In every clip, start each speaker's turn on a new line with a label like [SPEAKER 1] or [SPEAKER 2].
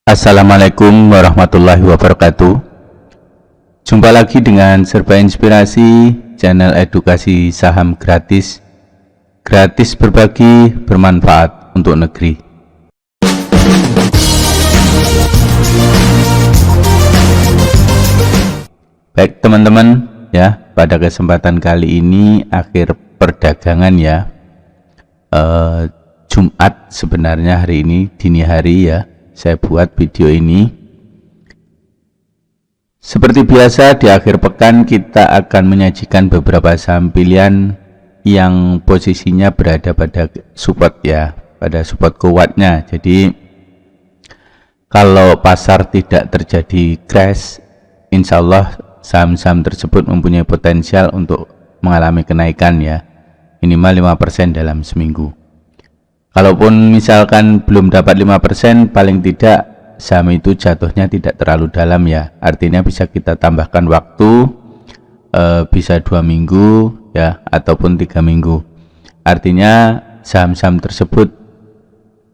[SPEAKER 1] Assalamualaikum warahmatullahi wabarakatuh. Jumpa lagi dengan Serba Inspirasi, channel edukasi saham gratis. Gratis berbagi, bermanfaat untuk negeri. Baik teman-teman, ya, pada kesempatan kali ini akhir perdagangan ya. Jumat sebenarnya hari ini dini hari ya. Saya buat video ini. Seperti biasa di akhir pekan kita akan menyajikan beberapa saham pilihan yang posisinya berada pada support ya, pada support kuatnya. Jadi kalau pasar tidak terjadi crash, insya Allah saham-saham tersebut mempunyai potensial untuk mengalami kenaikan ya, minimal 5% dalam seminggu. Kalaupun misalkan belum dapat 5%, paling tidak saham itu jatuhnya tidak terlalu dalam ya. Artinya bisa kita tambahkan waktu, bisa 2 minggu ya, ataupun 3 minggu. Artinya saham-saham tersebut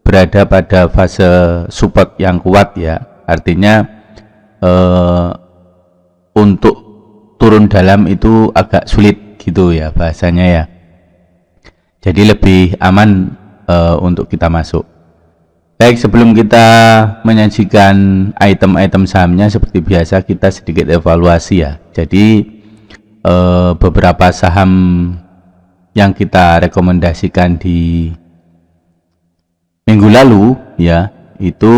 [SPEAKER 1] berada pada fase support yang kuat ya. Artinya untuk turun dalam itu agak sulit gitu ya bahasanya ya. Jadi lebih aman untuk kita masuk. Baik, sebelum kita menyajikan item-item sahamnya seperti biasa, kita sedikit evaluasi ya. Jadi beberapa saham yang kita rekomendasikan di minggu lalu ya, itu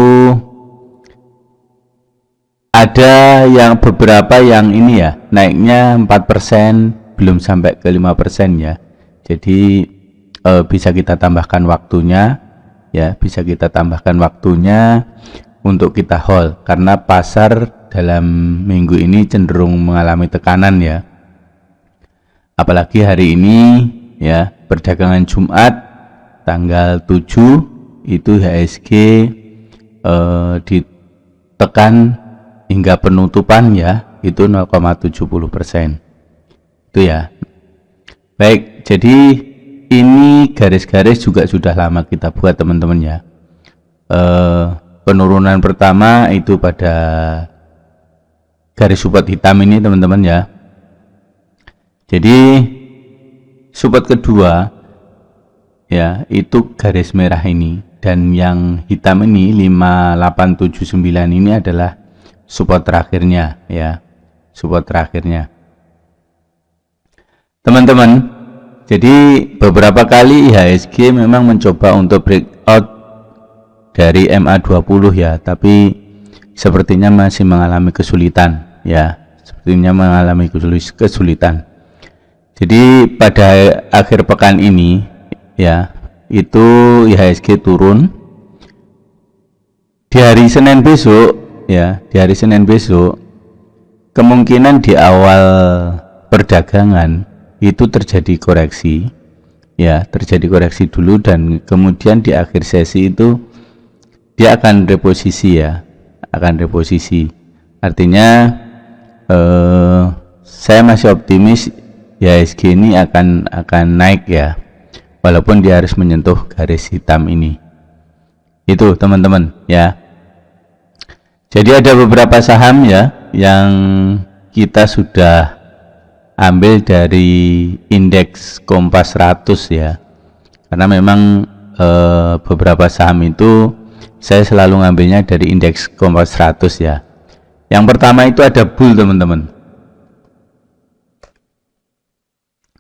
[SPEAKER 1] ada yang beberapa yang ini ya, naiknya 4%, belum sampai ke 5% ya. Jadi bisa kita tambahkan waktunya ya, bisa kita tambahkan waktunya untuk kita hold, karena pasar dalam minggu ini cenderung mengalami tekanan ya, apalagi hari ini ya, perdagangan Jumat tanggal 7 itu IHSG ditekan hingga penutupan ya, itu 0,70% itu ya. Baik, jadi ini garis-garis juga sudah lama kita buat teman-teman ya. Penurunan pertama itu pada garis support hitam ini teman-teman ya. Jadi support kedua ya, itu garis merah ini, dan yang hitam ini 5879 ini adalah support terakhirnya ya, support terakhirnya teman-teman. Jadi beberapa kali IHSG memang mencoba untuk breakout dari MA20 ya, tapi sepertinya masih mengalami kesulitan ya, sepertinya mengalami kesulitan. Jadi pada akhir pekan ini ya, itu IHSG turun. Di hari Senin besok ya, di hari Senin besok kemungkinan di awal perdagangan itu terjadi koreksi ya, terjadi koreksi dulu, dan kemudian di akhir sesi itu dia akan reposisi ya, akan reposisi. Artinya saya masih optimis ya, IHSG ini akan naik ya, walaupun dia harus menyentuh garis hitam ini. Itu teman-teman ya. Jadi ada beberapa saham ya yang kita sudah ambil dari indeks Kompas 100 ya, karena memang beberapa saham itu saya selalu ngambilnya dari indeks Kompas 100 ya. Yang pertama itu ada Bull teman-teman,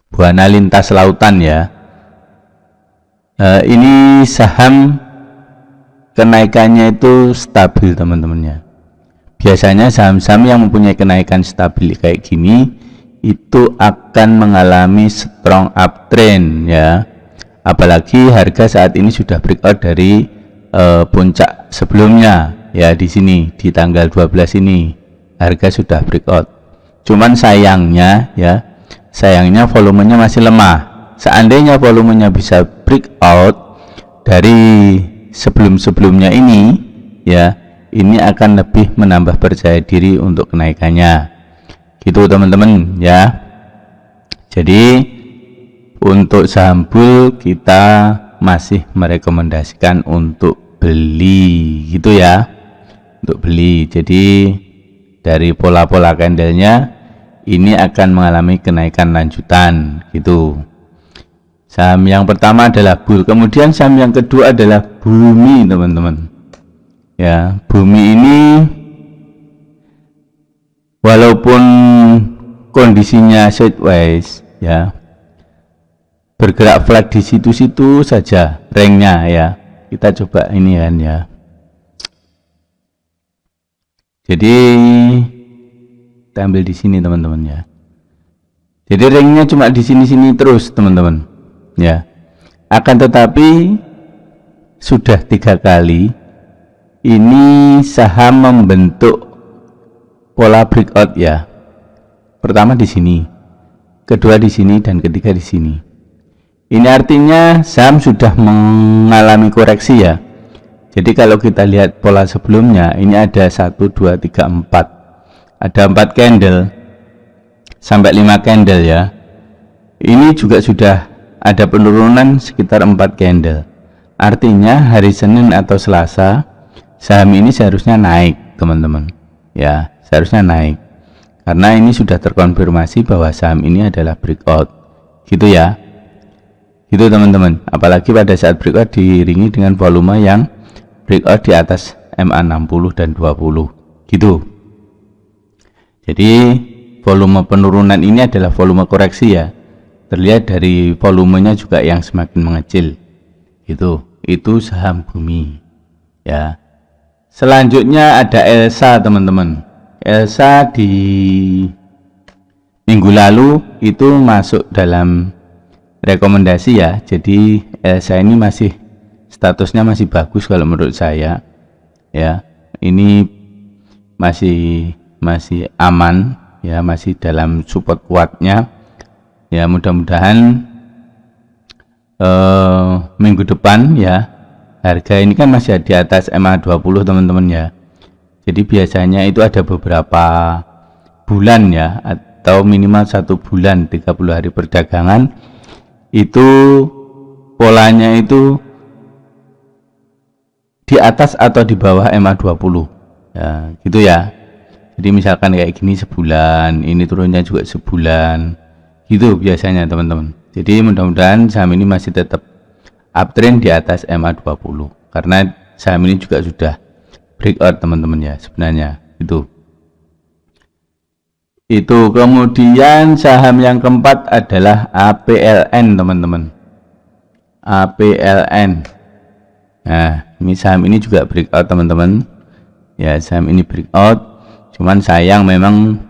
[SPEAKER 1] Buana Lintas Lautan ya. Ini saham kenaikannya itu stabil teman-teman ya. Biasanya saham-saham yang mempunyai kenaikan stabil kayak gini itu akan mengalami strong uptrend ya, apalagi harga saat ini sudah breakout dari puncak sebelumnya ya. Di sini di tanggal 12 ini harga sudah breakout, cuman sayangnya ya, sayangnya volumenya masih lemah. Seandainya volumenya bisa breakout dari sebelum-sebelumnya ini ya, ini akan lebih menambah percaya diri untuk kenaikannya gitu teman-teman ya. Jadi untuk saham Bull kita masih merekomendasikan untuk beli gitu ya. untuk beli. Jadi dari pola-pola candlenya ini akan mengalami kenaikan lanjutan gitu. Saham yang pertama adalah bull, kemudian saham yang kedua adalah bumi teman-teman. Ya, bumi ini walaupun kondisinya sideways ya, bergerak flat di situ-situ saja ranknya ya. Kita coba ini kan ya. Jadi kita ambil di sini teman-teman ya. Jadi ranknya cuma di sini-sini terus teman-teman ya. Akan tetapi sudah 3 kali ini saham membentuk pola breakout ya. Pertama di sini, kedua di sini, dan ketiga di sini. Ini artinya saham sudah mengalami koreksi ya. Jadi kalau kita lihat pola sebelumnya, ini ada 1, 2, 3, 4. Ada 4 candle sampai 5 candle ya. Ini juga sudah ada penurunan sekitar 4 candle. Artinya hari Senin atau Selasa saham ini seharusnya naik teman-teman ya, seharusnya naik karena ini sudah terkonfirmasi bahwa saham ini adalah breakout gitu ya, gitu teman-teman. Apalagi pada saat breakout diiringi dengan volume yang breakout di atas MA60 dan 20 gitu. Jadi volume penurunan ini adalah volume koreksi ya, terlihat dari volumenya juga yang semakin mengecil gitu. Itu saham bumi ya. Selanjutnya ada Elsa teman-teman. Elsa di minggu lalu itu masuk dalam rekomendasi ya. Jadi Elsa ini masih statusnya masih bagus kalau menurut saya ya. Ini masih aman ya, masih dalam support kuatnya ya. Mudah-mudahan minggu depan ya, harga ini kan masih di atas MA20 teman-teman ya. Jadi biasanya itu ada beberapa bulan ya, atau minimal 1 bulan 30 hari perdagangan itu polanya itu di atas atau di bawah MA20 ya, gitu ya. Jadi misalkan kayak gini sebulan, ini turunnya juga sebulan gitu biasanya teman-teman. Jadi mudah-mudahan saham ini masih tetap uptrend di atas MA20 karena saham ini juga sudah breakout teman-teman ya sebenarnya itu. Kemudian saham yang keempat adalah APLN teman-teman. APLN, nah ini saham ini juga breakout teman-teman ya. Saham ini breakout, cuman sayang memang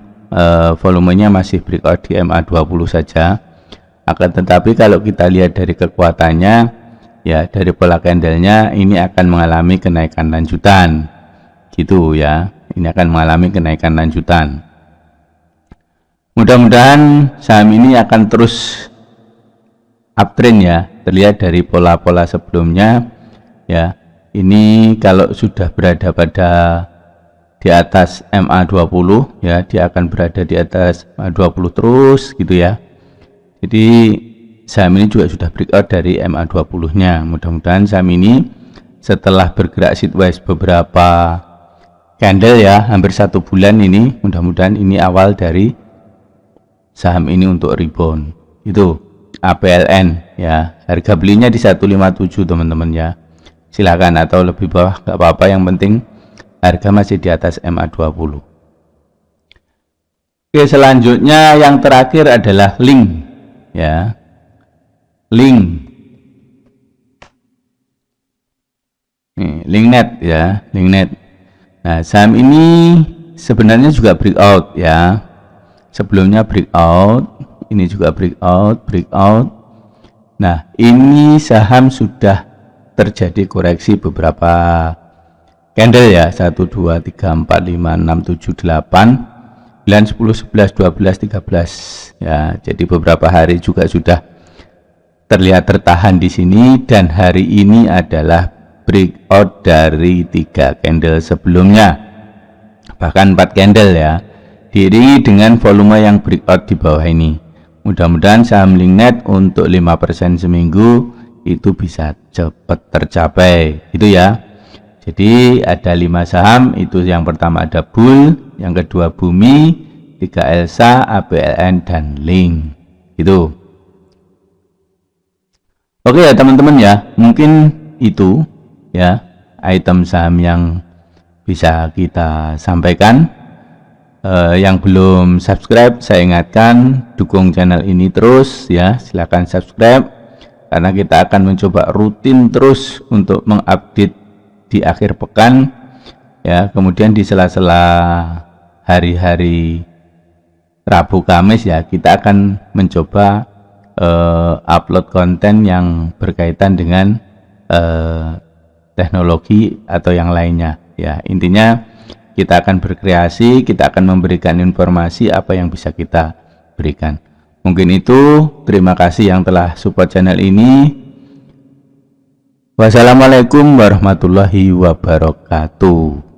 [SPEAKER 1] volumenya masih breakout di MA20 saja. Akan tetapi kalau kita lihat dari kekuatannya ya, dari pola candlenya ini akan mengalami kenaikan lanjutan gitu ya. Ini akan mengalami kenaikan lanjutan. Mudah-mudahan saham ini akan terus uptrend ya, terlihat dari pola-pola sebelumnya ya. Ini kalau sudah berada pada di atas MA20 ya, dia akan berada di atas MA20 terus gitu ya. Jadi saham ini juga sudah breakout dari MA20 nya. Mudah-mudahan saham ini setelah bergerak sideways beberapa candle ya, hampir 1 bulan ini, mudah-mudahan ini awal dari saham ini untuk rebound. Itu APLN ya, harga belinya di 157 teman-teman ya. Silakan, atau lebih bawah gak apa-apa, yang penting harga masih di atas MA20. Oke, selanjutnya yang terakhir adalah Link ya. Link nih, Linknet ya, Linknet. Nah, saham ini sebenarnya juga breakout ya. Sebelumnya breakout, ini juga breakout. Nah, ini saham sudah terjadi koreksi beberapa candle ya, 1 2 3 4 5 6 7 8 9 10 11 12 13 ya. Jadi beberapa hari juga sudah terlihat tertahan di sini, dan hari ini adalah breakout dari 3 candle sebelumnya, bahkan 4 candle ya, diiringi dengan volume yang breakout di bawah ini. Mudah-mudahan saham Linknet untuk 5% seminggu itu bisa cepat tercapai gitu ya. Jadi ada 5 saham, itu yang pertama ada Bull, yang kedua Bumi, 3 Elsa, ABLN, dan Link. Gitu. Oke ya teman-teman ya, mungkin itu ya item saham yang bisa kita sampaikan. Yang belum subscribe, saya ingatkan dukung channel ini terus ya, silahkan subscribe karena kita akan mencoba rutin terus untuk mengupdate di akhir pekan ya, kemudian di sela-sela hari-hari Rabu Kamis ya, kita akan mencoba upload konten yang berkaitan dengan teknologi atau yang lainnya ya. Intinya kita akan berkreasi, kita akan memberikan informasi apa yang bisa kita berikan. Mungkin itu, terima kasih yang telah support channel ini. Wassalamualaikum warahmatullahi wabarakatuh.